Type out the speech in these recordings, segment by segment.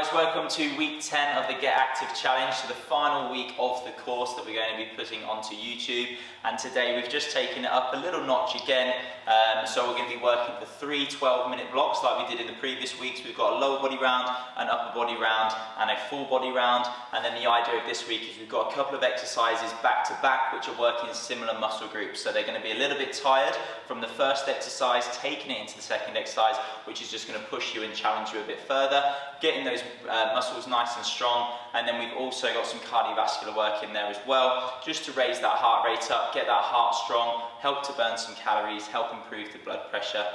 guys, welcome to week 10 of the Get Active Challenge, so the final week of the course that we're going to be putting onto YouTube. And today we've just taken it up a little notch again, so we're going to be working for 3 12-minute blocks like we did in the previous weeks. We've got a lower body round, an upper body round and a full body round, and then the idea of this week is we've got a couple of exercises back to back which are working similar muscle groups, so they're going to be a little bit tired from the first exercise, taking it into the second exercise, which is just going to push you and challenge you a bit further, getting those muscles nice and strong. And then we've also got some cardiovascular work in there as well, just to raise that heart rate up, get that heart strong, help to burn some calories, help improve the blood pressure.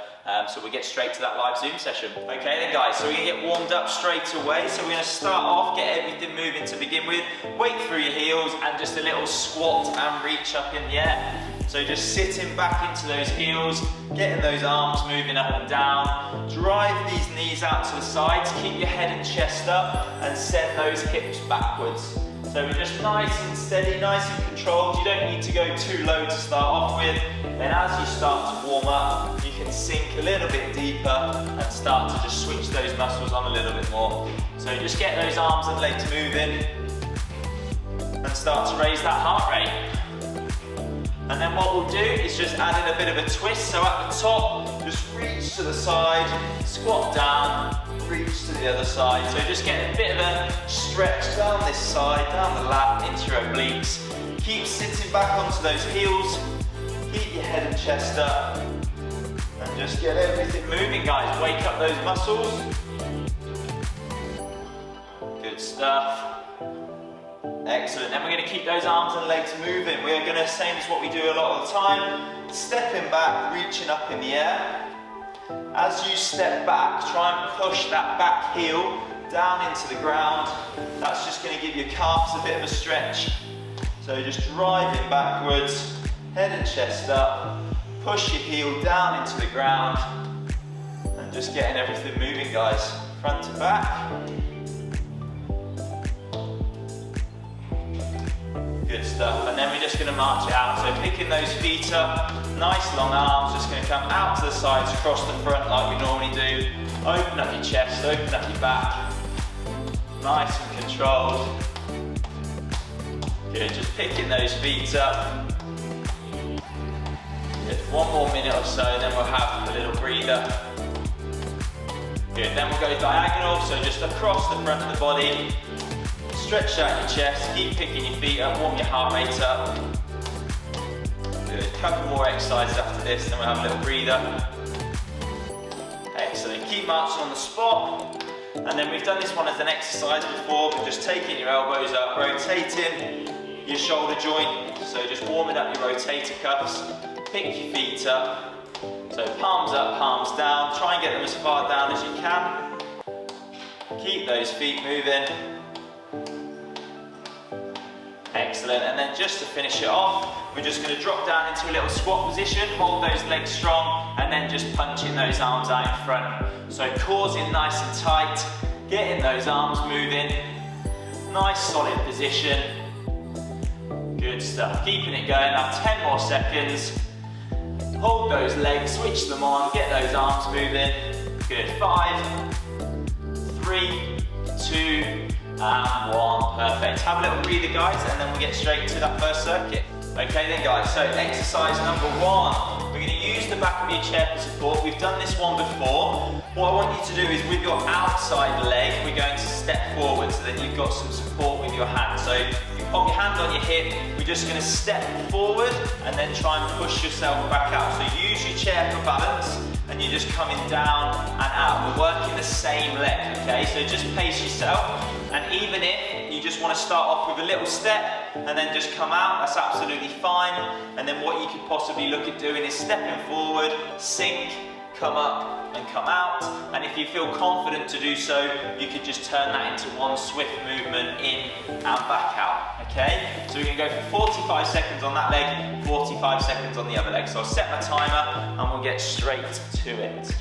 So we'll get straight to that live Zoom session. Okay then guys, so we're going to get warmed up straight away. So we're going to start off, get everything moving to begin with, weight through your heels and just a little squat and reach up in the air. So just sitting back into those heels, getting those arms moving up and down. Drive these knees out to the sides, keep your head and chest up and send those hips backwards. So we're just nice and steady, nice and controlled. You don't need to go too low to start off with. Then as you start to warm up, you can sink a little bit deeper and start to just switch those muscles on a little bit more. So just get those arms and legs moving and start to raise that heart rate. And then what we'll do is just add in a bit of a twist. So at the top, just reach to the side, squat down, reach to the other side. So just get a bit of a stretch down this side, down the lat, into your obliques. Keep sitting back onto those heels. Keep your head and chest up. And just get everything moving, guys. Wake up those muscles. Good stuff. Excellent. Then we're going to keep those arms and legs moving. We're going to, same as what we do a lot of the time, stepping back, reaching up in the air. As you step back, try and push that back heel down into the ground. That's just going to give your calves a bit of a stretch. So just driving backwards, head and chest up, push your heel down into the ground, and just getting everything moving, guys. Front to back. Good stuff. And then we're just going to march it out. So picking those feet up, nice long arms, just going to come out to the sides, across the front like we normally do. Open up your chest, open up your back. Nice and controlled. Good, just picking those feet up. Good, 1 more minute or so, then we'll have a little breather. Good, then we'll go diagonal, so just across the front of the body. Stretch out your chest, keep picking your feet up, warm your heart rate up. Good, couple more exercises after this, then we'll have a little breather. Excellent, keep marching on the spot. And then we've done this one as an exercise before, but just taking your elbows up, rotating your shoulder joint. So just warming up your rotator cuffs, pick your feet up. So palms up, palms down, try and get them as far down as you can. Keep those feet moving. Excellent, and then just to finish it off, we're just going to drop down into a little squat position, hold those legs strong, and then just punching those arms out in front. So cores in nice and tight, getting those arms moving, nice solid position. Good stuff, keeping it going, now 10 more seconds. Hold those legs, switch them on, get those arms moving. Good, 5, 3, 2, and 1, perfect. Have a little breather, guys, and then we'll get straight to that first circuit. Okay then, guys, so exercise number 1. We're going to use the back of your chair for support. We've done this one before. What I want you to do is with your outside leg, we're going to step forward so that you've got some support with your hand. So you pop your hand on your hip, we're just going to step forward and then try and push yourself back out. So use your chair for balance. And you're just coming down and out. We're working the same leg, okay? So just pace yourself, and even if you just want to start off with a little step and then just come out, that's absolutely fine. And then what you could possibly look at doing is stepping forward, sink, come up and come out. And if you feel confident to do so, you could just turn that into one swift movement in and back out, okay? So we're going to go for 45 seconds on that leg, 45 seconds on the other leg. So I'll set my timer and we'll get straight to it.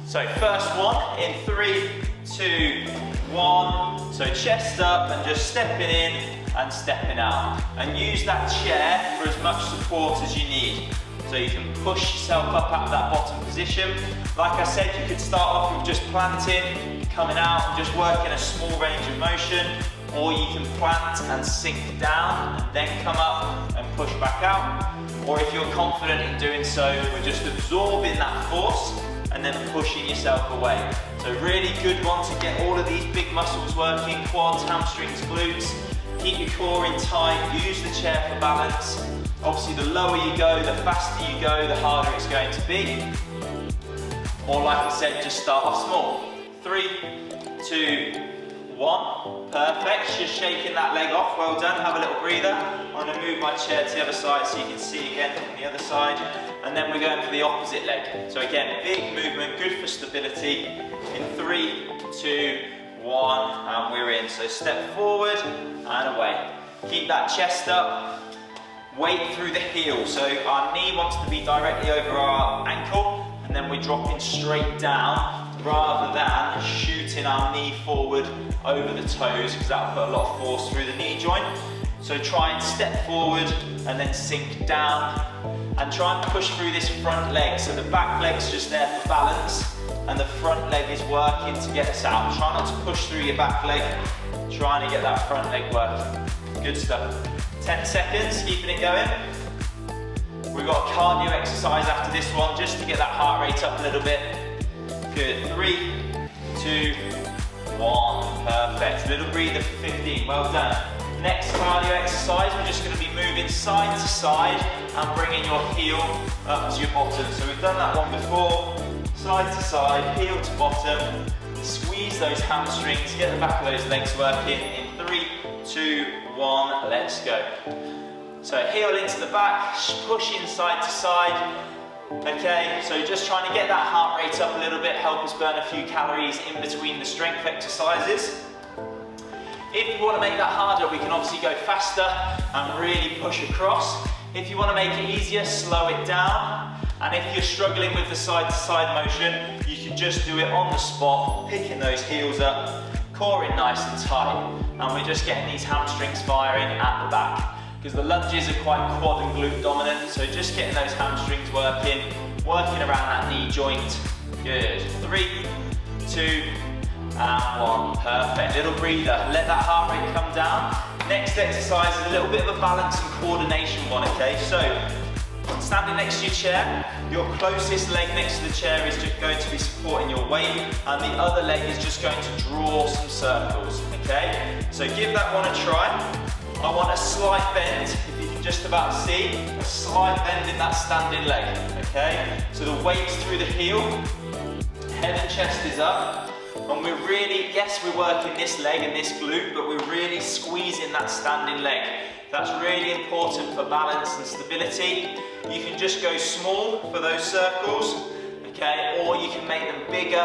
So first one in 3, 2, 1. So chest up and just stepping in and stepping out. And use that chair for as much support as you need. So you can push yourself up out of that bottom position. Like I said, you could start off with just planting, coming out and just working a small range of motion, or you can plant and sink down and then come up and push back out. Or if you're confident in doing so, we're just absorbing that force and then pushing yourself away. So really good one to get all of these big muscles working, quads, hamstrings, glutes. Keep your core in tight, use the chair for balance. Obviously the lower you go, the faster you go, the harder it's going to be. Or like I said, just start off small. 3, 2, 1. Perfect, just shaking that leg off, well done, have a little breather. I'm going to move my chair to the other side so you can see again from the other side. And then we're going for the opposite leg. So again, big movement, good for stability. In 3, 2, 1, and we're in. So step forward and away. Keep that chest up, weight through the heel. So our knee wants to be directly over our ankle, and then we're dropping straight down rather than shooting our knee forward over the toes, because that will put a lot of force through the knee joint. So try and step forward and then sink down, and try and push through this front leg. So the back leg's just there for balance, and the front leg is working to get us out. Try not to push through your back leg, trying to get that front leg working. Good stuff. 10 seconds, keeping it going. We've got a cardio exercise after this one, just to get that heart rate up a little bit. Good, 3, 2, 1, perfect. Little breather for 15, well done. Next cardio exercise, we're just going to be moving side to side and bringing your heel up to your bottom. So we've done that one before. Side to side, heel to bottom. Squeeze those hamstrings, get the back of those legs working. In 3, 2, 1, let's go. So heel into the back, pushing side to side. Okay, so just trying to get that heart rate up a little bit, help us burn a few calories in between the strength exercises. If you want to make that harder, we can obviously go faster and really push across. If you want to make it easier, slow it down. And if you're struggling with the side-to-side motion, you can just do it on the spot, picking those heels up, core in nice and tight. And we're just getting these hamstrings firing at the back, because the lunges are quite quad and glute dominant. So just getting those hamstrings working around that knee joint. Good. 3, 2, and 1, perfect. Little breather, let that heart rate come down. Next exercise is a little bit of a balance and coordination one, okay? So, standing next to your chair, your closest leg next to the chair is just going to be supporting your weight, and the other leg is just going to draw some circles, okay? So give that one a try. I want a slight bend, if you can just about see, a slight bend in that standing leg, okay? So the weight's through the heel, head and chest is up. And we're really, yes, we're working this leg and this glute, but we're really squeezing that standing leg. That's really important for balance and stability. You can just go small for those circles, okay, or you can make them bigger.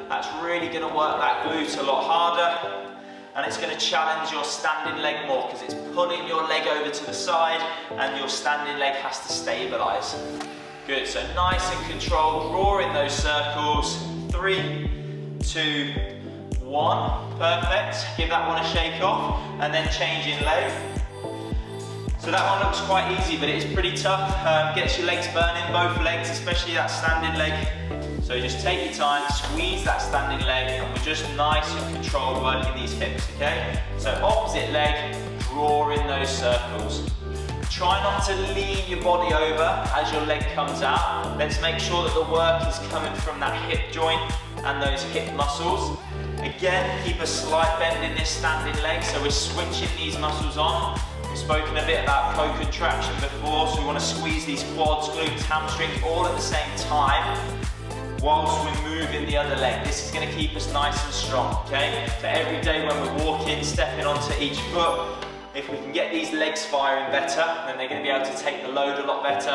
That's really going to work that glute a lot harder, and it's going to challenge your standing leg more, because it's pulling your leg over to the side and your standing leg has to stabilize. Good, so nice and controlled, drawing those circles. 3, 2, 1, perfect. Give that one a shake off and then changing leg. So that one looks quite easy, but it is pretty tough. Gets your legs burning, both legs, especially that standing leg. So just take your time, squeeze that standing leg, and we're just nice and controlled working these hips, okay? So opposite leg, drawing those circles. Try not to lean your body over as your leg comes out. Let's make sure that the work is coming from that hip joint and those hip muscles. Again, keep a slight bend in this standing leg, so we're switching these muscles on. We've spoken a bit about co-contraction before, so we want to squeeze these quads, glutes, hamstrings all at the same time whilst we're moving the other leg. This is going to keep us nice and strong, okay? So every day when we're walking, stepping onto each foot, if we can get these legs firing better, then they're going to be able to take the load a lot better,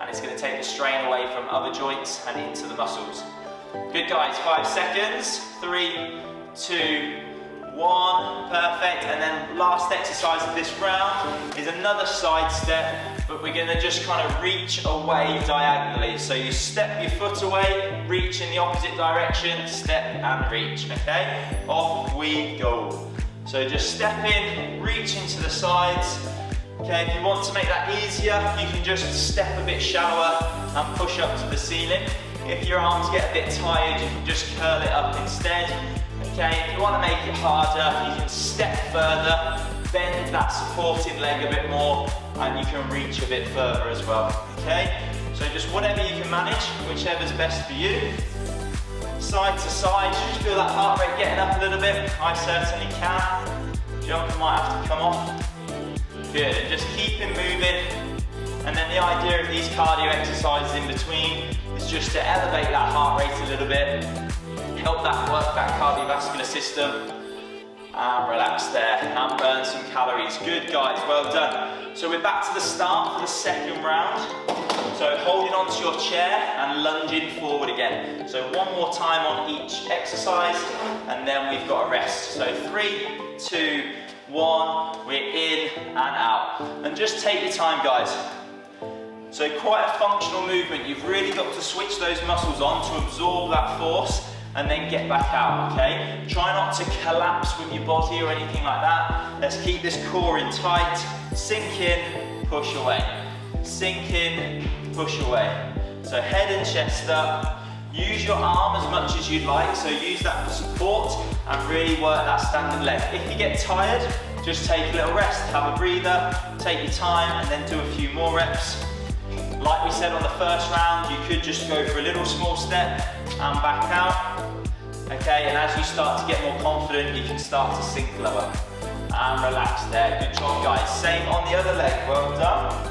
and it's going to take the strain away from other joints and into the muscles. Good guys, 5 seconds, 3, 2, 1, perfect. And then last exercise of this round is another side step, but we're going to just kind of reach away diagonally. So you step your foot away, reach in the opposite direction, step and reach, okay? Off we go. So just step in, reach into the sides, Okay, if you want to make that easier, you can just step a bit shallower and push up to the ceiling. If your arms get a bit tired, you can just curl it up instead. Okay, if you want to make it harder, you can step further, bend that supported leg a bit more, and you can reach a bit further as well. Okay, so just whatever you can manage, whichever's best for you. Side to side, just feel that heart rate getting up a little bit. I certainly can. Jump might have to come off. Good, and just keep it moving. And then the idea of these cardio exercises in between is just to elevate that heart rate a little bit, help that work that cardiovascular system, and relax there, and burn some calories. Good guys, well done. So we're back to the start for the second round. So holding onto your chair and lunging forward again. So one more time on each exercise, and then we've got a rest. So 3, 2, 1, we're in and out. And just take your time, guys. So quite a functional movement. You've really got to switch those muscles on to absorb that force and then get back out, okay? Try not to collapse with your body or anything like that. Let's keep this core in tight. Sink in, push away. Sink in, push away. So head and chest up. Use your arm as much as you'd like, so use that for support and really work that standing leg. If you get tired, just take a little rest, have a breather, take your time, and then do a few more reps. Like we said on the first round, you could just go for a little small step and back out. Okay, and as you start to get more confident, you can start to sink lower. And relax there, good job guys. Same on the other leg, well done.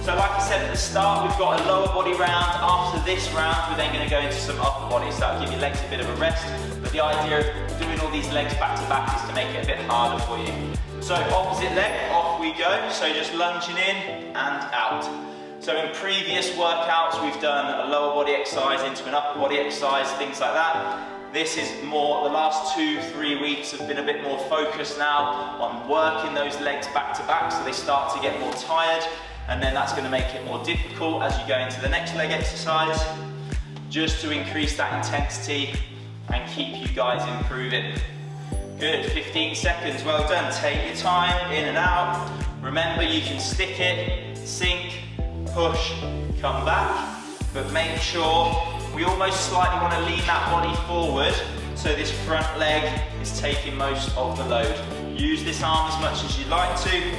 So like I said at the start, we've got a lower body round. After this round, we're then going to go into some upper body, so that'll give your legs a bit of a rest. But the idea of doing all these legs back to back is to make it a bit harder for you. So opposite leg, off we go. So just lunging in and out. So in previous workouts, we've done a lower body exercise into an upper body exercise, things like that. This is more, the last 2-3 weeks have been a bit more focused now on working those legs back to back, so they start to get more tired, and then that's going to make it more difficult as you go into the next leg exercise, just to increase that intensity and keep you guys improving. Good, 15 seconds, well done. Take your time, in and out. Remember, you can stick it, sink, push, come back, but make sure we almost slightly want to lean that body forward so this front leg is taking most of the load. Use this arm as much as you'd like to.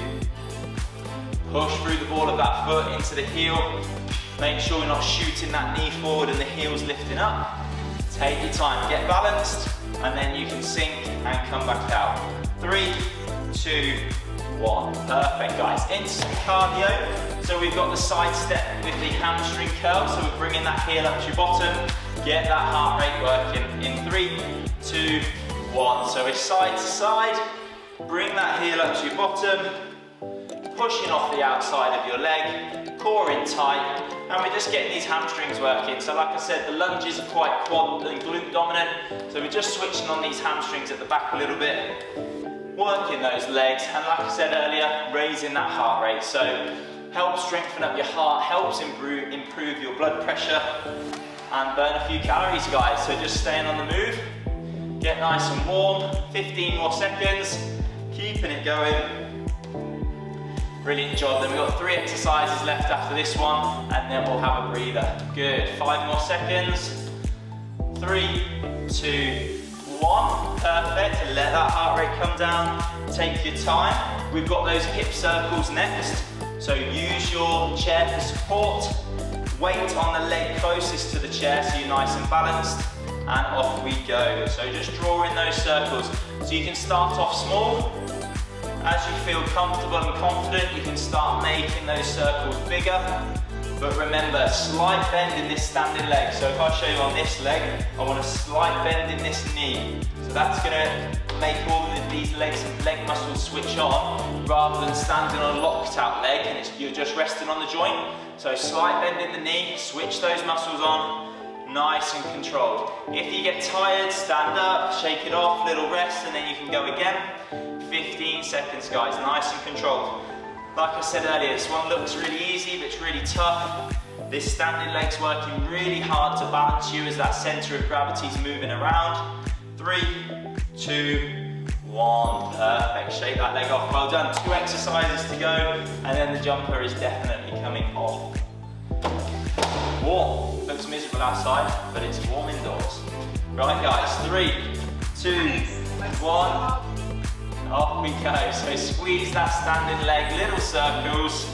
Push through the ball of that foot into the heel. Make sure you're not shooting that knee forward and the heel's lifting up. Take your time, get balanced, and then you can sink and come back out. 3, 2, 1. Perfect, guys. Into some cardio. So we've got the side step with the hamstring curl. So we're bringing that heel up to your bottom. Get that heart rate working in 3, 2, 1. So we're side to side. Bring that heel up to your bottom. Pushing off the outside of your leg. Core in tight. And we're just getting these hamstrings working. So like I said, the lunges are quite quad and glute dominant. So we're just switching on these hamstrings at the back a little bit. Working those legs, and like I said earlier, raising that heart rate. So helps strengthen up your heart, helps improve your blood pressure, and burn a few calories, guys. So just staying on the move, get nice and warm, 15 more seconds, keeping it going. Brilliant job. Then we've got 3 exercises left after this one, and then we'll have a breather. Good, 5 more seconds. 3, 2, 1, perfect. Let that heart rate come down. Take your time. We've got those hip circles next. So use your chair for support. Weight on the leg closest to the chair so you're nice and balanced. And off we go. So just draw in those circles. So you can start off small. As you feel comfortable and confident, you can start making those circles bigger. But remember, slight bend in this standing leg. So if I show you on this leg, I want a slight bend in this knee. So that's going to make all of these leg muscles switch on, rather than standing on a locked out leg and you're just resting on the joint. So slight bend in the knee, switch those muscles on, nice and controlled. If you get tired, stand up, shake it off, little rest, and then you can go again. 15 seconds, guys, nice and controlled. Like I said earlier, this one looks really easy, but it's really tough. This standing leg's working really hard to balance you as that center of gravity is moving around. 3, 2, 1, perfect. Shake that leg off, well done. 2 exercises to go, and then the jumper is definitely coming off. Warm, looks miserable outside, but it's warm indoors. Right guys, 3, 2, 1, off we go. So squeeze that standing leg, little circles.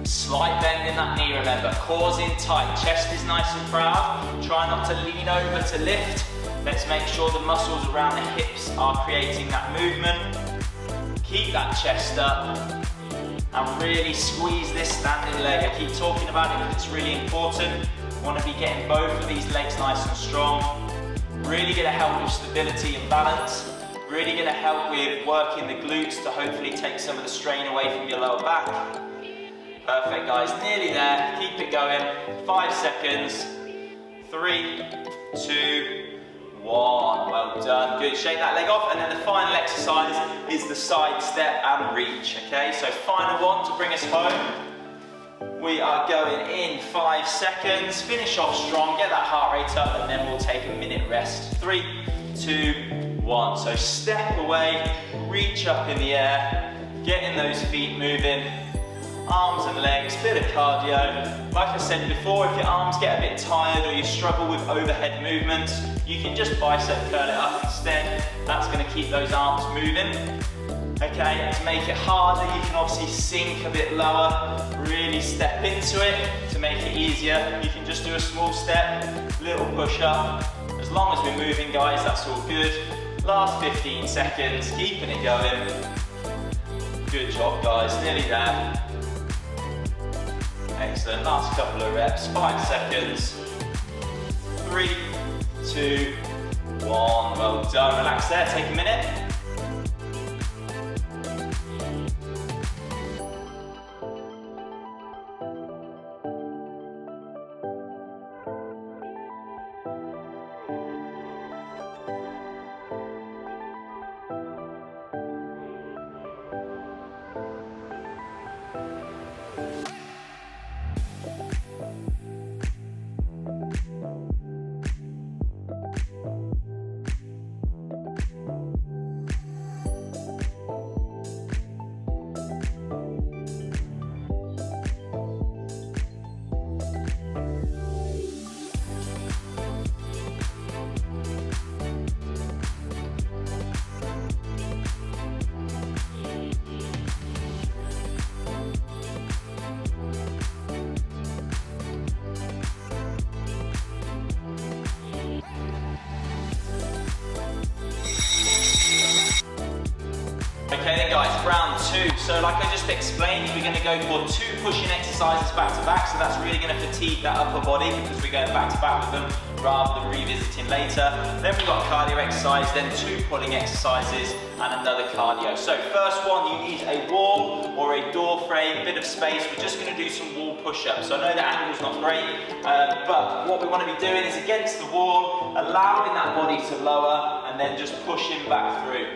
Slight bend in that knee, remember, core's in tight, chest is nice and proud. Try not to lean over to lift. Let's make sure the muscles around the hips are creating that movement. Keep that chest up and really squeeze this standing leg. I keep talking about it because it's really important. You want to be getting both of these legs nice and strong. Really going to help with stability and balance. Really going to help with working the glutes to hopefully take some of the strain away from your lower back. Perfect guys, nearly there. Keep it going. 5 seconds. 3, 2, 1, well done, good. Shake that leg off, and then the final exercise is the side step and reach, okay? So final one to bring us home. We are going in 5 seconds, finish off strong, get that heart rate up, and then we'll take a minute rest. 3, 2, 1. So step away, reach up in the air, getting those feet moving. Arms and legs, bit of cardio. Like I said before, if your arms get a bit tired or you struggle with overhead movements, you can just bicep curl it up instead. That's going to keep those arms moving. Okay, to make it harder, you can obviously sink a bit lower, really step into it. To make it easier, you can just do a small step, little push up. As long as we're moving, guys, that's all good. Last 15 seconds, keeping it going. Good job, guys, nearly there. Excellent, last couple of reps, 5 seconds. 3, 2, 1, well done. Relax there, take a minute. Okay then guys, round 2. So like I just explained, we're going to go for 2 pushing exercises back to back. So that's really going to fatigue that upper body because we're going back to back with them rather than revisiting later. Then we've got a cardio exercise, then 2 pulling exercises and another cardio. So first one, you need a wall or a door frame, bit of space. We're just going to do some wall push-ups. So I know the angle's not great, but what we want to be doing is against the wall, allowing that body to lower and then just pushing back through.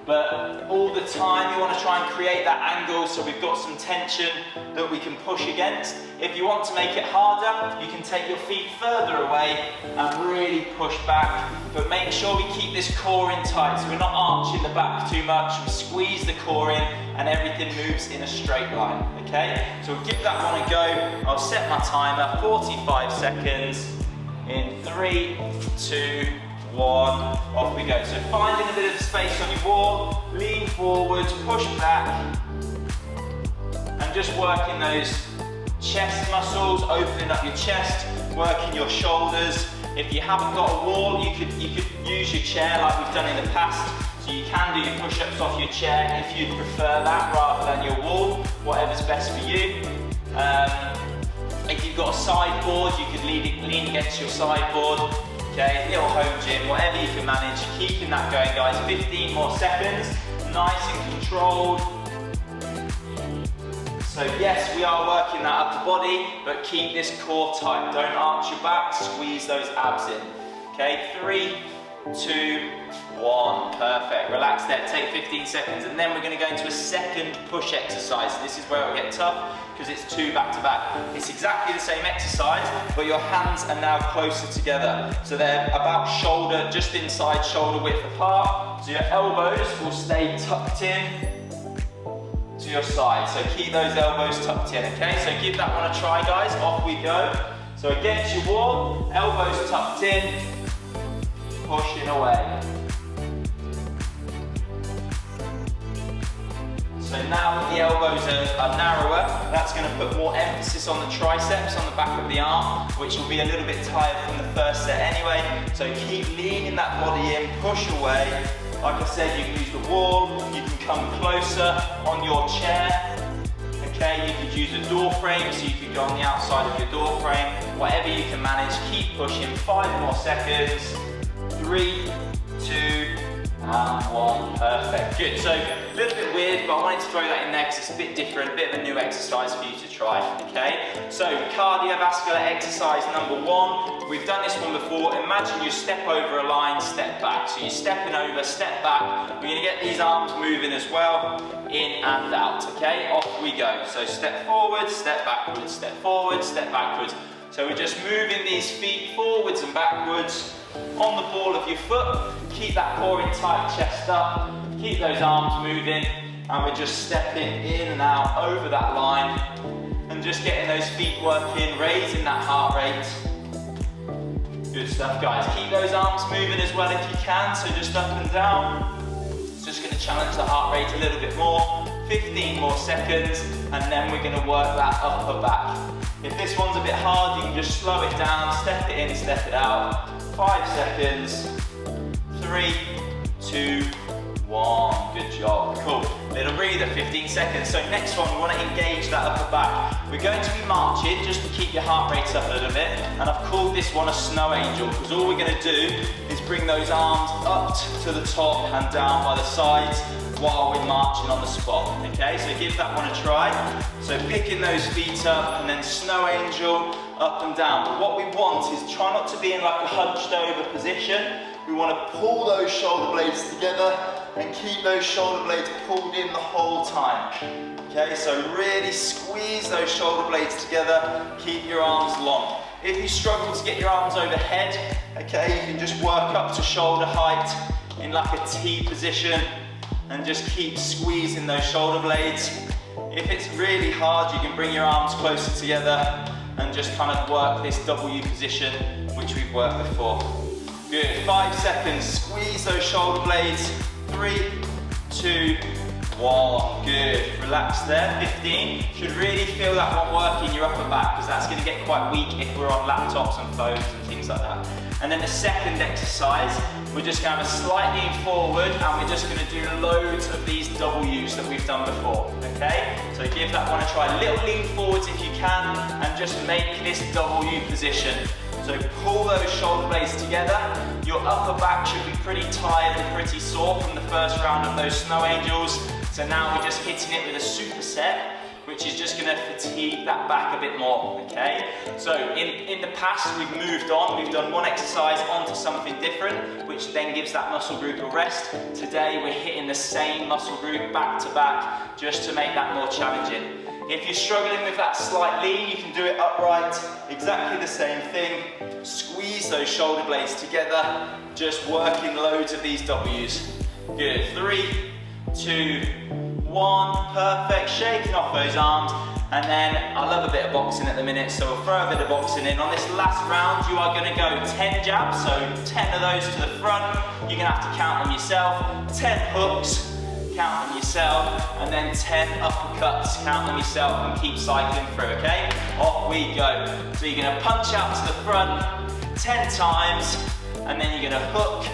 But all the time you want to try and create that angle so we've got some tension that we can push against. If you want to make it harder, you can take your feet further away and really push back. But make sure we keep this core in tight so we're not arching the back too much. We squeeze the core in and everything moves in a straight line, okay? So we'll give that one a go. I'll set my timer, 45 seconds in 3, 2, 1, off we go. So finding a bit of space on your wall, lean forwards, push back, and just working those chest muscles, opening up your chest, working your shoulders. If you haven't got a wall, you could use your chair like we've done in the past. So you can do your push-ups off your chair if you'd prefer that rather than your wall, whatever's best for you. If you've got a sideboard, you could lean against your sideboard. Okay, little home gym, whatever you can manage, keeping that going guys, 15 more seconds, nice and controlled. So yes, we are working that upper body, but keep this core tight, don't arch your back, squeeze those abs in. Okay, 3, 2, 1. Perfect. Relax there. Take 15 seconds, and then we're going to go into a second push exercise. This is where it'll get tough because it's 2 back to back. It's exactly the same exercise, but your hands are now closer together. So they're about shoulder, just inside shoulder width apart. So your elbows will stay tucked in to your side. So keep those elbows tucked in, okay? So give that one a try, guys. Off we go. So against your wall, elbows tucked in, pushing away. So now that the elbows are narrower, that's going to put more emphasis on the triceps, on the back of the arm, which will be a little bit tired from the first set anyway. So keep leaning that body in, push away. Like I said, you can use the wall, you can come closer on your chair. Okay, you could use a door frame, so you could go on the outside of your door frame. Whatever you can manage, keep pushing. 5 more seconds. 3, 2, and 1. Perfect. Good. So a little bit weird, but I wanted to throw that in there because it's a bit different, a bit of a new exercise for you to try. Okay. So cardiovascular exercise number 1. We've done this one before. Imagine you step over a line, step back. So you're stepping over, step back. We're going to get these arms moving as well. In and out. Okay. Off we go. So step forward, step backwards, step forward, step backwards. So we're just moving these feet forwards and backwards on the ball of your foot. Keep that core in tight, chest up. Keep those arms moving, and we're just stepping in and out over that line, and just getting those feet working, raising that heart rate. Good stuff, guys. Keep those arms moving as well if you can. So just up and down. It's just going to challenge the heart rate a little bit more. 15 more seconds, and then we're going to work that upper back. If this one's a bit hard, you can just slow it down, step it in, step it out. 5 seconds. 3, 2, 1. Good job. Cool. Little breather, 15 seconds. So next one, we want to engage that upper back. We're going to be marching just to keep your heart rate up a little bit. And I've called this one a snow angel because all we're going to do is bring those arms up to the top and down by the sides while we're marching on the spot. Okay, so give that one a try. So picking those feet up and then snow angel, up and down. But what we want is try not to be in like a hunched over position. We want to pull those shoulder blades together and keep those shoulder blades pulled in the whole time. Okay, so really squeeze those shoulder blades together, keep your arms long. If you struggle to get your arms overhead, okay, you can just work up to shoulder height in like a T position and just keep squeezing those shoulder blades. If it's really hard, you can bring your arms closer together and just kind of work this W position, which we've worked before. Good, 5 seconds, squeeze those shoulder blades. 3, 2, 1, good. Relax there, 15. Should really feel that one working your upper back because that's going to get quite weak if we're on laptops and phones and things like that. And then the second exercise, we're just going to have a slight lean forward and we're just going to do loads of these W's that we've done before, okay? So give that one a try. Little lean forwards if you can and just make this W position. So pull those shoulder blades together. Your upper back should be pretty tired and pretty sore from the first round of those snow angels. So now we're just hitting it with a superset, which is just going to fatigue that back a bit more, okay? So in the past, we've moved on. We've done one exercise onto something different, which then gives that muscle group a rest. Today, we're hitting the same muscle group back to back, just to make that more challenging. If you're struggling with that slight lean, you can do it upright, exactly the same thing. Squeeze those shoulder blades together, just working loads of these W's. Good, 3, 2, 1, perfect. Shaking off those arms, and then I love a bit of boxing at the minute, so we'll throw a bit of boxing in. On this last round, you are going to go 10 jabs, so 10 of those to the front. You're going to have to count them yourself. 10 hooks, count them yourself, and then 10 uppercuts, count them yourself, and keep cycling through, okay? Off we go. So you're going to punch out to the front 10 times, and then you're going to hook,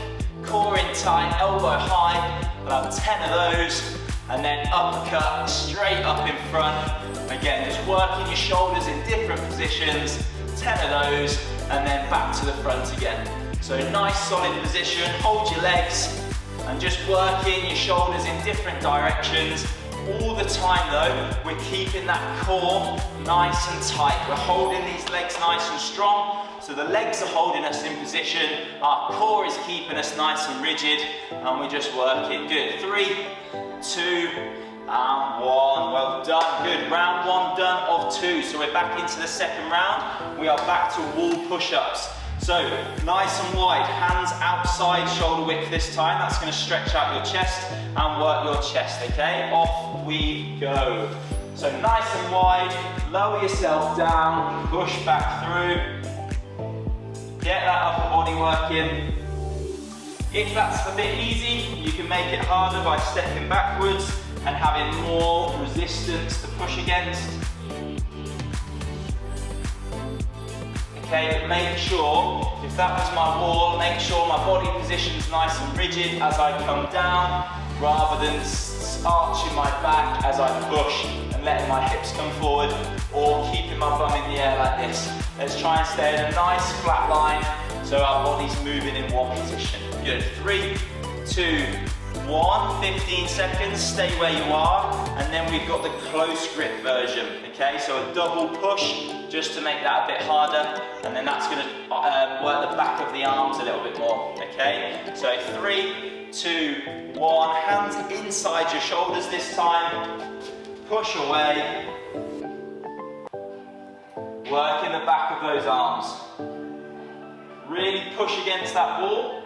core in tight, elbow high. We'll have 10 of those, and then uppercut straight up in front. Again, just working your shoulders in different positions, 10 of those, and then back to the front again. So nice solid position, hold your legs, and just working your shoulders in different directions. All the time though, we're keeping that core nice and tight. We're holding these legs nice and strong, So the legs are holding us in position, our core is keeping us nice and rigid, and we just work it. Good. 3, 2, and 1. Well done. Good. Round 1 done of 2. So we're back into the second round. We are back to wall push-ups. So nice and wide, hands outside shoulder width this time. That's going to stretch out your chest and work your chest, okay? Off we go. So nice and wide, lower yourself down, push back through. Get that upper body working. If that's a bit easy, you can make it harder by stepping backwards and having more resistance to push against. Okay, but make sure, if that was my wall, make sure my body position's nice and rigid as I come down, rather than arching my back as I push and letting my hips come forward, or keeping my bum in the air like this. Let's try and stay in a nice flat line so our body's moving in one position. Good. 3, 2, 1. 15 seconds, stay where you are, and then we've got the close grip version. Okay, so a double push just to make that a bit harder, and then that's going to work the back of the arms a little bit more. Okay, so 3, 2, 1. Hands inside your shoulders this time. Push away. Work in the back of those arms. Really push against that wall.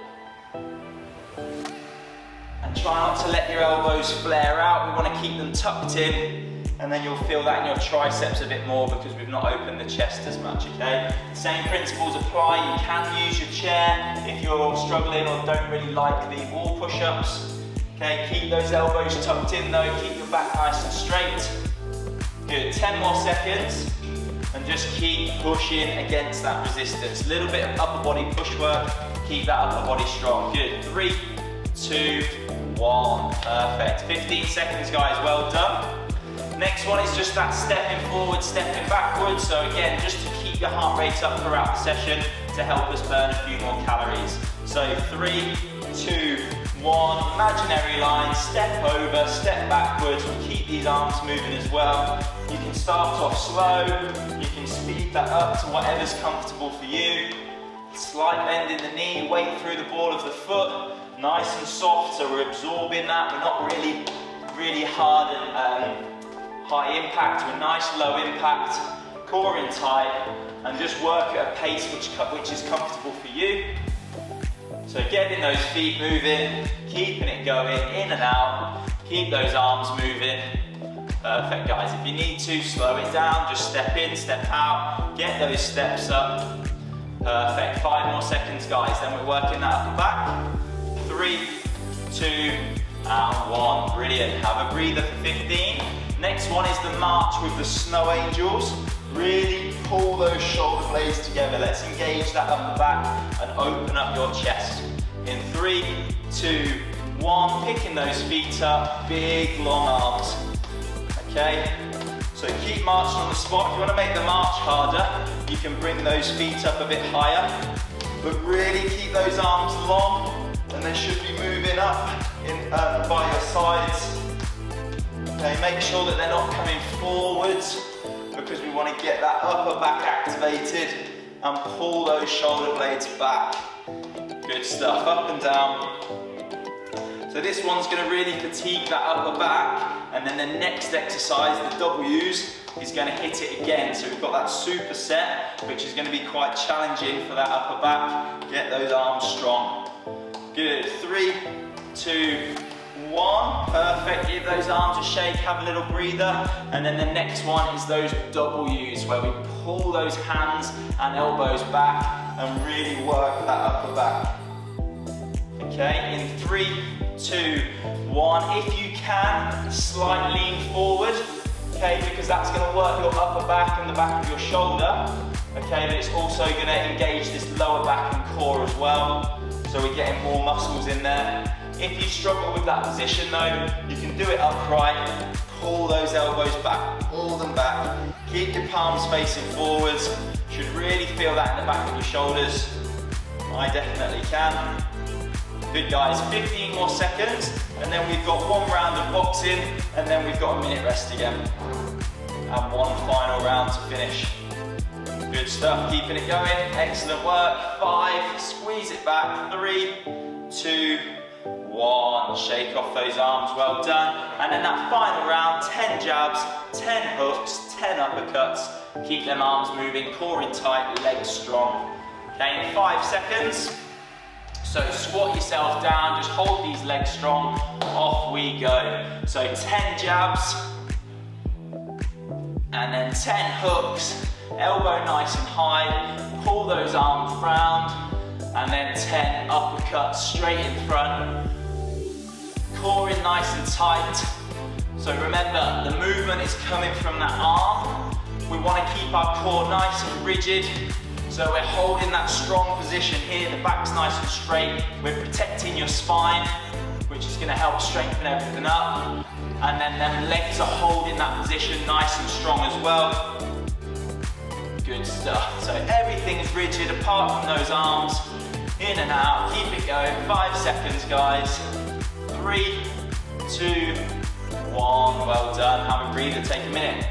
And try not to let your elbows flare out. We want to keep them tucked in, and then you'll feel that in your triceps a bit more because we've not opened the chest as much, okay? Same principles apply. You can use your chair if you're struggling or don't really like the wall push-ups. Okay, keep those elbows tucked in though, keep your back nice and straight. Good, 10 more seconds. And just keep pushing against that resistance. Little bit of upper body push work, keep that upper body strong. Good, 3, 2, 1, perfect. 15 seconds guys, well done. Next one is just that stepping forward, stepping backwards. So again, just to keep your heart rate up throughout the session to help us burn a few more calories. So 3, 2, 1, imaginary line, step over, step backwards. We'll keep these arms moving as well. You can start off slow, you can speed that up to whatever's comfortable for you. Slight bend in the knee, weight through the ball of the foot. Nice and soft, so we're absorbing that. We're not really hard and high impact. We're nice low impact, core in tight, and just work at a pace which is comfortable for you. So getting those feet moving, keeping it going, in and out. Keep those arms moving. Perfect guys. If you need to, slow it down, just step in, step out, get those steps up. Perfect. 5 more seconds guys, then we're working that upper back. 3, 2, and 1. Brilliant. Have a breather for 15. Next one is the march with the snow angels. Really pull those shoulder blades together. Let's engage that upper back and open up your chest. In 3, 2, 1. Picking those feet up, big long arms. Okay, so keep marching on the spot. If you want to make the march harder, you can bring those feet up a bit higher, but really keep those arms long, and they should be moving up by your sides. Okay, make sure that they're not coming forwards, because we want to get that upper back activated and pull those shoulder blades back. Good stuff, up and down. So this one's going to really fatigue that upper back, and then the next exercise, the W's, is going to hit it again. So we've got that superset, which is going to be quite challenging for that upper back. Get those arms strong. Good, 3, 2, 1, perfect. Give those arms a shake, have a little breather, and then the next one is those W's, where we pull those hands and elbows back and really work that upper back. Okay, in 3, 2, 1. If you can, slight lean forward, okay, because that's going to work your upper back and the back of your shoulder, okay, but it's also going to engage this lower back and core as well, so we're getting more muscles in there. If you struggle with that position though, you can do it upright, pull those elbows back, pull them back, keep your palms facing forwards, should really feel that in the back of your shoulders. I definitely can. Good guys, 15 more seconds, and then we've got 1 round of boxing, and then we've got a minute rest again. And 1 final round to finish. Good stuff, keeping it going. Excellent work. 5, squeeze it back. 3, 2, 1. Shake off those arms, well done. And then that final round, 10 jabs, 10 hooks, 10 uppercuts. Keep them arms moving, core in tight, legs strong. Okay, in 5 seconds. So squat yourself down, just hold these legs strong, off we go. So 10 jabs, and then 10 hooks, elbow nice and high, pull those arms round, and then 10 uppercuts straight in front. Core in nice and tight. So remember, the movement is coming from that arm. We want to keep our core nice and rigid. So we're holding that strong position here, the back's nice and straight. We're protecting your spine, which is going to help strengthen everything up. And then them legs are holding that position nice and strong as well. Good stuff. So everything's rigid apart from those arms. In and out, keep it going. 5 seconds, guys. 3, 2, 1. Well done. Have a breather, take a minute.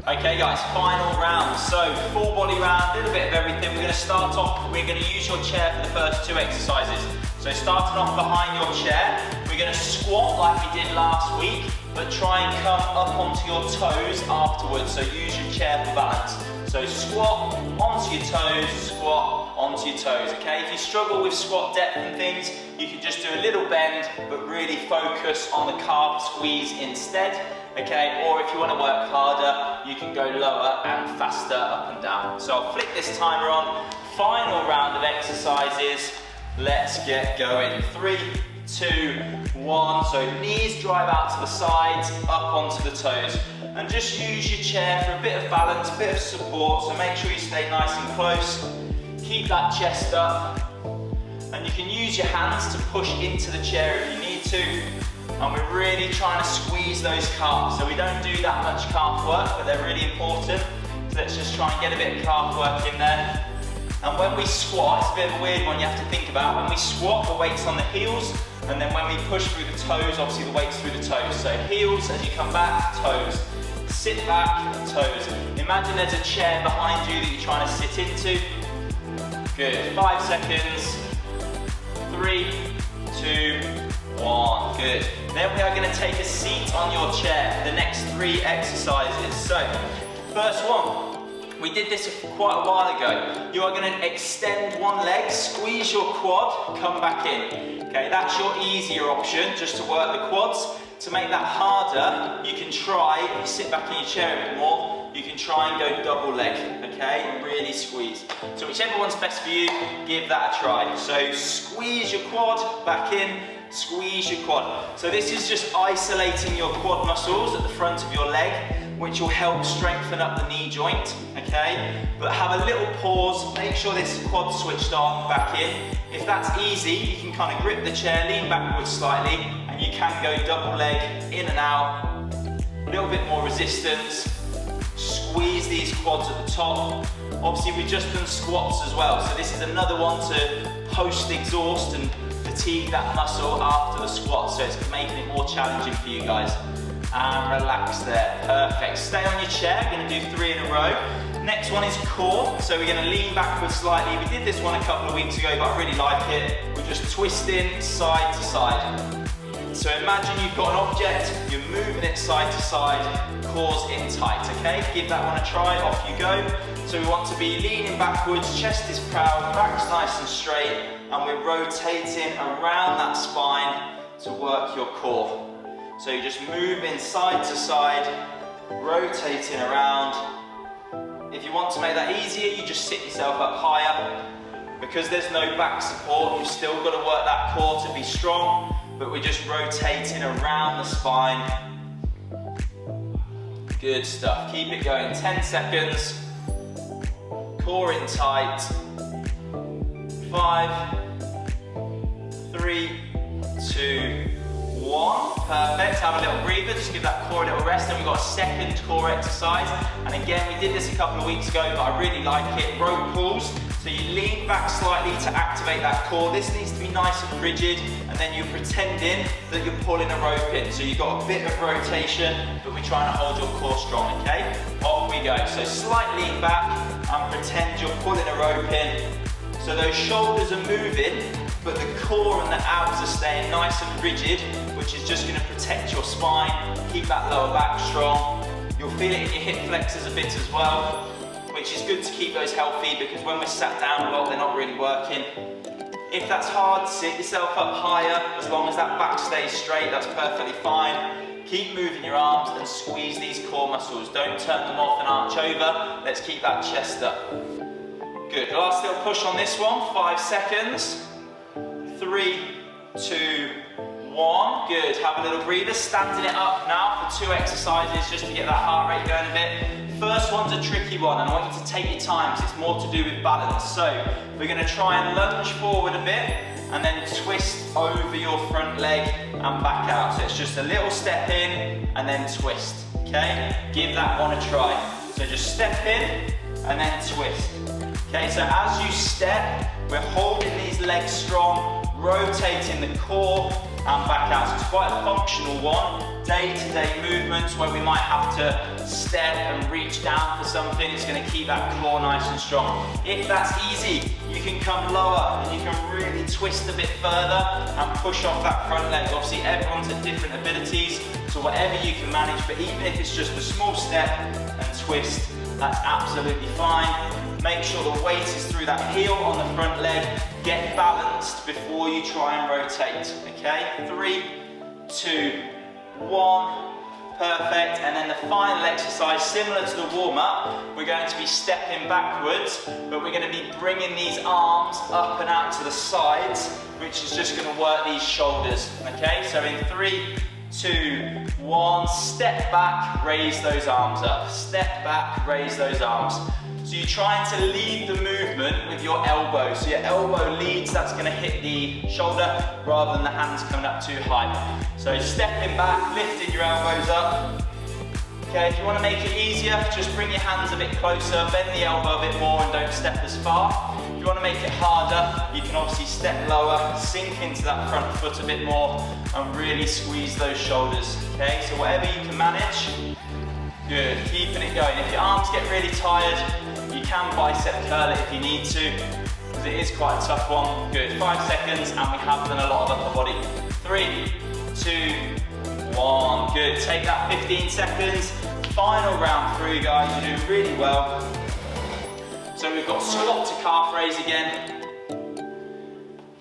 Okay guys, final round. So full body round, a little bit of everything. We're going to start off, we're going to use your chair for the first 2 exercises. So starting off behind your chair, we're going to squat like we did last week, but try and come up onto your toes afterwards. So use your chair for balance. So squat onto your toes, squat onto your toes, okay? If you struggle with squat depth and things, you can just do a little bend, but really focus on the calf squeeze instead. Okay, or if you want to work harder, you can go lower and faster up and down. So I'll flick this timer on. Final round of exercises. Let's get going. 3, 2, 1. So knees drive out to the sides, up onto the toes. And just use your chair for a bit of balance, a bit of support. So make sure you stay nice and close. Keep that chest up. And you can use your hands to push into the chair if you need to. And we're really trying to squeeze those calves. So we don't do that much calf work, but they're really important. So let's just try and get a bit of calf work in there. And when we squat, it's a bit of a weird one you have to think about. When we squat, the weight's on the heels. And then when we push through the toes, obviously the weight's through the toes. So heels as you come back, toes. Sit back, toes. Imagine there's a chair behind you that you're trying to sit into. Good. 5 seconds. 3, 2, 1. Good. Then we are going to take a seat on your chair for the next 3 exercises. So, first one, we did this quite a while ago. You are going to extend one leg, squeeze your quad, come back in. Okay, that's your easier option, just to work the quads. To make that harder, you can try, if you sit back in your chair a bit more, you can try and go double leg, okay, and really squeeze. So whichever one's best for you, give that a try. So squeeze your quad, back in, squeeze your quad. So this is just isolating your quad muscles at the front of your leg, which will help strengthen up the knee joint, okay? But have a little pause, make sure this quad's switched on, back in. If that's easy, you can kind of grip the chair, lean backwards slightly, and you can go double leg, in and out. A little bit more resistance. Squeeze these quads at the top. Obviously, we've just done squats as well, so this is another one to post-exhaust and fatigue that muscle after the squat, so it's making it more challenging for you guys. And relax there, perfect. Stay on your chair, we're going to do 3 in a row. Next one is core, so we're going to lean backwards slightly. We did this one a couple of weeks ago, but I really like it. We're just twisting side to side. So imagine you've got an object, you're moving it side to side, core's in tight, okay? Give that one a try, off you go. So we want to be leaning backwards, chest is proud, back's nice and straight, and we're rotating around that spine to work your core. So you're just moving side to side, rotating around. If you want to make that easier, you just sit yourself up higher. Because there's no back support, you've still got to work that core to be strong, but we're just rotating around the spine. Good stuff. Keep it going. 10 seconds. Core in tight. 5, 3, 2, 1. Perfect. Have a little breather. Just give that core a little rest. Then we've got a second core exercise. And again, we did this a couple of weeks ago, but I really like it. Rope pulls. So you lean back slightly to activate that core. This needs to be nice and rigid, and then you're pretending that you're pulling a rope in. So you've got a bit of rotation, but we're trying to hold your core strong, okay? Off we go. So slight lean back and pretend you're pulling a rope in. So those shoulders are moving, but the core and the abs are staying nice and rigid, which is just going to protect your spine, keep that lower back strong. You'll feel it in your hip flexors a bit as well, which is good to keep those healthy, because when we're sat down a lot, they're not really working. If that's hard, sit yourself up higher. As long as that back stays straight, that's perfectly fine. Keep moving your arms and squeeze these core muscles. Don't turn them off and arch over. Let's keep that chest up. Good, last little push on this one, 5 seconds. 3, 2, 1. Good, have a little breather. Standing it up now for 2 exercises, just to get that heart rate going a bit. First one's a tricky one, and I want you to take your time, because it's more to do with balance. So we're going to try and lunge forward a bit, and then twist over your front leg and back out. So it's just a little step in, and then twist, okay? Give that one a try. So just step in, and then twist. Okay, so as you step, we're holding these legs strong, rotating the core and back out. So it's quite a functional one. Day-to-day movements where we might have to step and reach down for something. It's going to keep that core nice and strong. If that's easy, you can come lower and you can really twist a bit further and push off that front leg. Obviously, everyone's at different abilities, so whatever you can manage, but even if it's just a small step and twist, that's absolutely fine. Make sure the weight is through that heel on the front leg. Get balanced before you try and rotate, okay? 3, 2, 1. Perfect. And then the final exercise, similar to the warm-up, we're going to be stepping backwards, but we're going to be bringing these arms up and out to the sides, which is just going to work these shoulders, okay? So in 3, 2, 1, step back, raise those arms up. Step back, raise those arms. So you're trying to lead the movement with your elbow. So your elbow leads, that's going to hit the shoulder rather than the hands coming up too high. So stepping back, lifting your elbows up. Okay, if you want to make it easier, just bring your hands a bit closer, bend the elbow a bit more and don't step as far. If you want to make it harder, you can obviously step lower, sink into that front foot a bit more and really squeeze those shoulders. Okay, so whatever you can manage. Good, keeping it going. If your arms get really tired, you can bicep curl it if you need to, because it is quite a tough one. Good, 5 seconds, and we have done a lot of upper body. 3, 2, 1. Good, take that 15 seconds. Final round through, guys. You're doing really well. So we've got squat to calf raise again.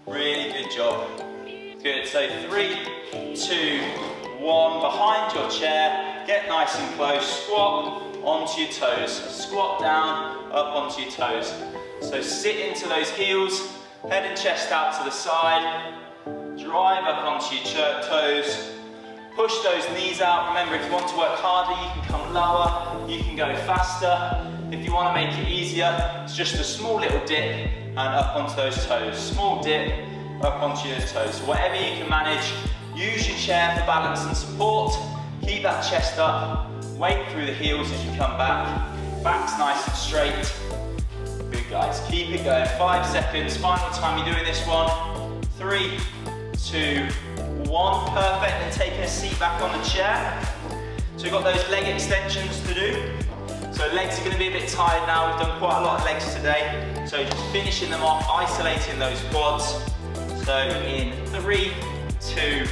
Really good job. Good, so 3, 2, 1. Behind your chair. Get nice and close. Squat onto your toes. Squat down, up onto your toes. So sit into those heels, head and chest out to the side. Drive up onto your toes. Push those knees out. Remember, if you want to work harder, you can come lower, you can go faster. If you want to make it easier, it's just a small little dip and up onto those toes. Small dip, up onto those toes. Whatever you can manage. Use your chair for balance and support. Keep that chest up. Weight through the heels as you come back. Back's nice and straight. Good, guys. Keep it going. 5 seconds. Final time you're doing this one. 3, 2, 1. Perfect. Then taking a seat back on the chair. So we've got those leg extensions to do. So legs are going to be a bit tired now. We've done quite a lot of legs today. So just finishing them off, isolating those quads. So in 3, 2,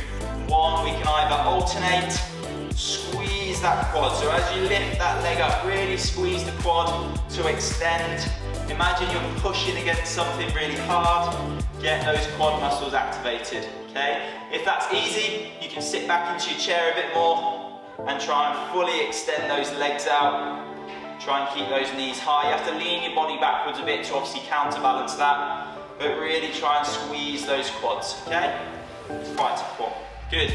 one. We can either alternate, squeeze that quad. So as you lift that leg up, really squeeze the quad to extend. Imagine you're pushing against something really hard. Get those quad muscles activated, okay? If that's easy, you can sit back into your chair a bit more and try and fully extend those legs out. Try and keep those knees high. You have to lean your body backwards a bit to obviously counterbalance that, but really try and squeeze those quads, okay? Right to four. Good.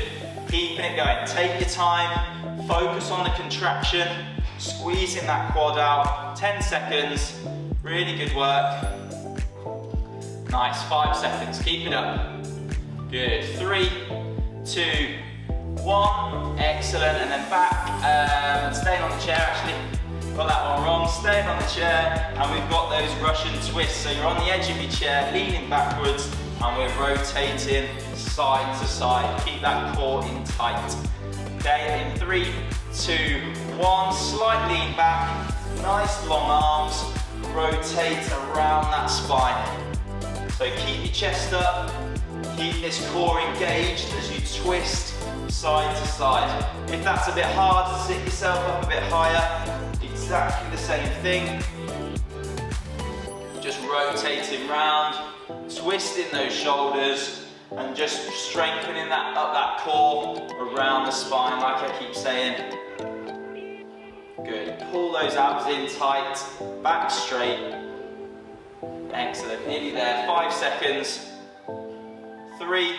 Keeping it going. Take your time. Focus on the contraction. Squeezing that quad out. 10 seconds. Really good work. Nice. 5 seconds. Keep it up. Good. 3, 2, 1. Excellent. And then back. And staying on the chair actually. Got that one wrong. Staying on the chair. And we've got those Russian twists. So you're on the edge of your chair, leaning backwards. And we're rotating side to side. Keep that core in tight. Okay, in 3, 2, 1, slight lean back, nice long arms, rotate around that spine. So keep your chest up, keep this core engaged as you twist side to side. If that's a bit hard, sit yourself up a bit higher, exactly the same thing. Just rotating round, twisting those shoulders, and just strengthening that core around the spine, like I keep saying. Good. Pull those abs in tight, back straight. Excellent. Nearly there. 5 seconds. 3,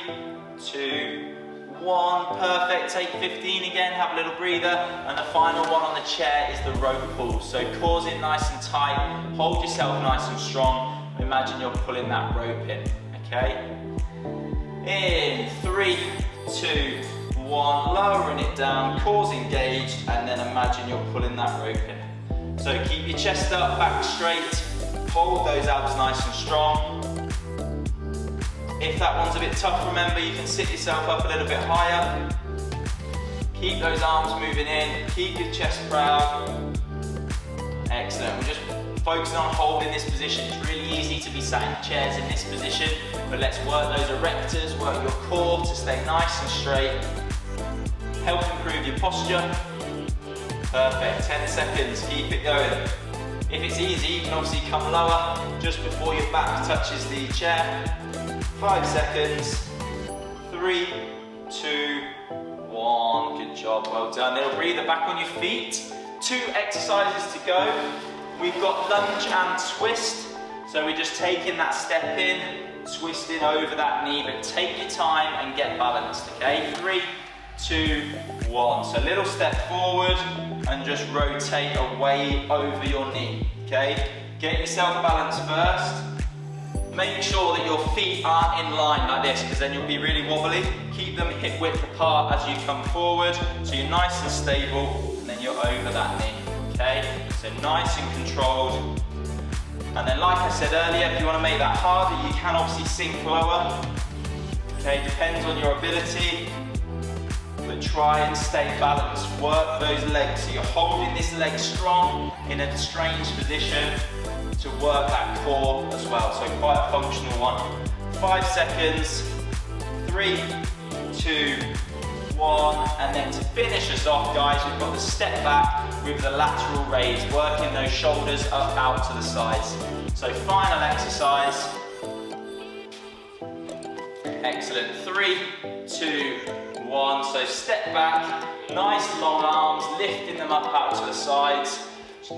2, 1. Perfect. Take 15 again. Have a little breather. And the final one on the chair is the rope pull. So core's in nice and tight. Hold yourself nice and strong. Imagine you're pulling that rope in. Okay? In 3, 2, 1, lowering it down, core's engaged, and then imagine you're pulling that rope in. So keep your chest up, back straight, hold those abs nice and strong. If that one's a bit tough, remember you can sit yourself up a little bit higher. Keep those arms moving in, keep your chest proud. Excellent, we're just focusing on holding this position. It's really easy to be sat in chairs in this position, but let's work those erectors, work your core to stay nice and straight. Help improve your posture. Perfect, 10 seconds, keep it going. If it's easy, you can obviously come lower just before your back touches the chair. 5 seconds, 3, 2, 1, good job, well done. Little breather back on your feet. 2 exercises to go. We've got lunge and twist. So we're just taking that step in, twisting over that knee, but take your time and get balanced, okay? 3, 2, 1. So little step forward and just rotate away over your knee, okay? Get yourself balanced first. Make sure that your feet aren't in line like this, because then you'll be really wobbly. Keep them hip width apart as you come forward, so you're nice and stable, and then you're over that knee. Okay, so nice and controlled. And then like I said earlier, if you want to make that harder, you can obviously sink lower. Okay, depends on your ability, but try and stay balanced. Work those legs, so you're holding this leg strong in a strange position to work that core as well, so quite a functional one. 5 seconds, 3, 2, 1, and then to finish us off, guys, we've got the step back with the lateral raise, working those shoulders up out to the sides. So final exercise. Excellent. 3, 2, 1. So step back, nice long arms, lifting them up out to the sides,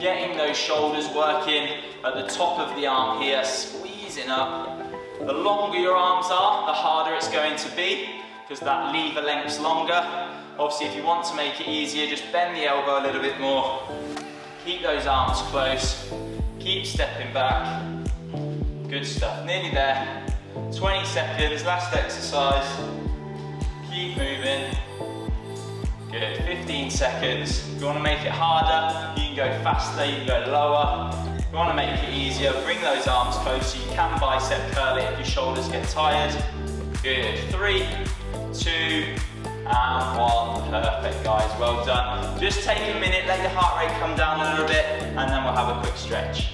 getting those shoulders working at the top of the arm here, squeezing up. The longer your arms are, the harder it's going to be, because that lever length's longer. Obviously, if you want to make it easier, just bend the elbow a little bit more. Keep those arms close. Keep stepping back. Good stuff. Nearly there. 20 seconds, last exercise. Keep moving. Good. 15 seconds. If you want to make it harder, you can go faster, you can go lower. If you want to make it easier, bring those arms closer. You can bicep curl it if your shoulders get tired. Good. 3, 2, and 1. Perfect, guys, well done. Just take a minute, let your heart rate come down a little bit, and then we'll have a quick stretch.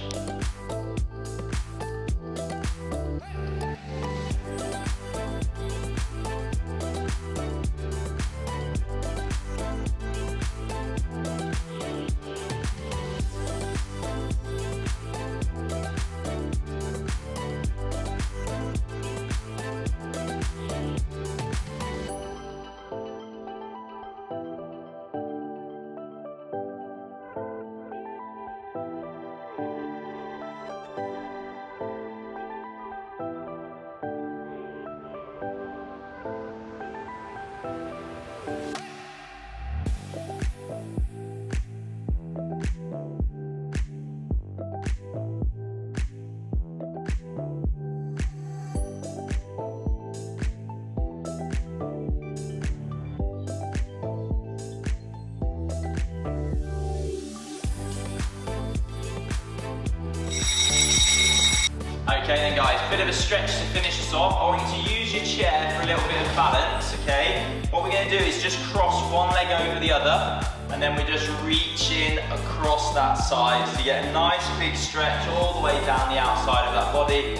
Okay then guys, bit of a stretch to finish us off. I want you to use your chair for a little bit of balance, okay? What we're going to do is just cross one leg over the other, and then we're just reaching across that side to get a nice big stretch all the way down the outside of that body.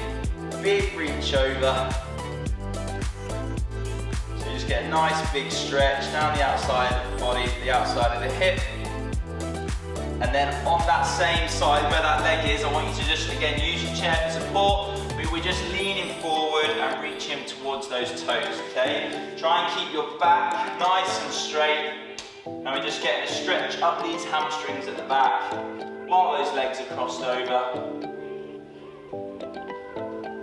Big reach over. So you just get a nice big stretch down the outside of the body, the outside of the hip. And then on that same side where that leg is, I want you to just, again, use your chair for support, but we're just leaning forward and reaching towards those toes, okay? Try and keep your back nice and straight. And we're just getting a stretch up these hamstrings at the back while those legs are crossed over.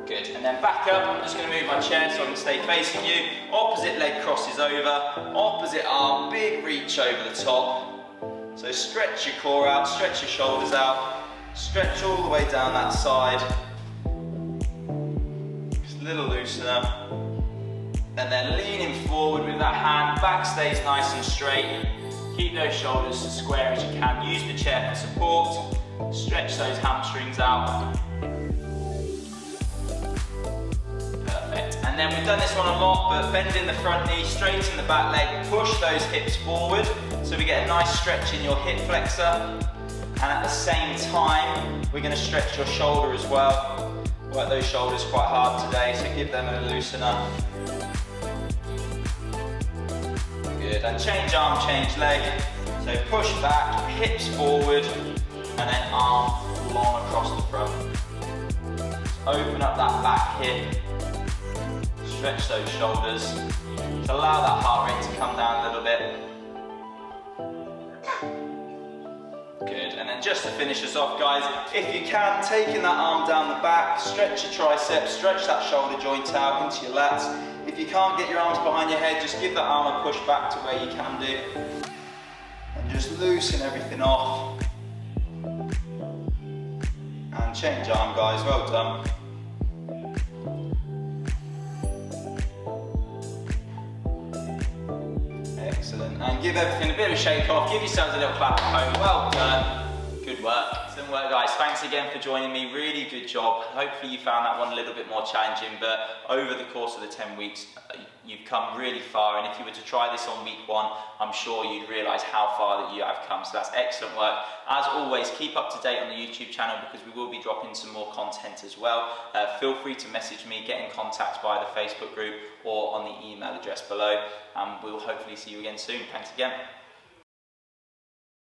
Good, and then back up. I'm just going to move my chair so I can stay facing you. Opposite leg crosses over, opposite arm, big reach over the top. So stretch your core out, stretch your shoulders out, stretch all the way down that side. Just a little loosener. And then leaning forward with that hand, back stays nice and straight. Keep those shoulders as square as you can. Use the chair for support. Stretch those hamstrings out. Perfect. And then we've done this one a lot, but bend in the front knee, straighten the back leg, push those hips forward. So we get a nice stretch in your hip flexor, and at the same time, we're going to stretch your shoulder as well. Work those shoulders quite hard today, so give them a loosener. Good, and change arm, change leg. So push back, hips forward, and then arm long across the front. So open up that back hip, stretch those shoulders. So allow that heart rate to come down a little bit. Good, and then just to finish us off guys, if you can, taking that arm down the back, stretch your triceps, stretch that shoulder joint out into your lats. If you can't get your arms behind your head, just give that arm a push back to where you can do. And just loosen everything off. And change arm guys, well done. Excellent, and give everything a bit of a shake off, give yourselves a little clap at home, well done. Good work. Excellent work guys, thanks again for joining me, really good job. Hopefully you found that one a little bit more challenging, but over the course of the 10 weeks, you've come really far, and if you were to try this on week 1, I'm sure you'd realise how far that you have come, so that's excellent work. As always, keep up to date on the YouTube channel because we will be dropping some more content as well. Feel free to message me, get in contact via the Facebook group or on the email address below, and we'll hopefully see you again soon. Thanks again.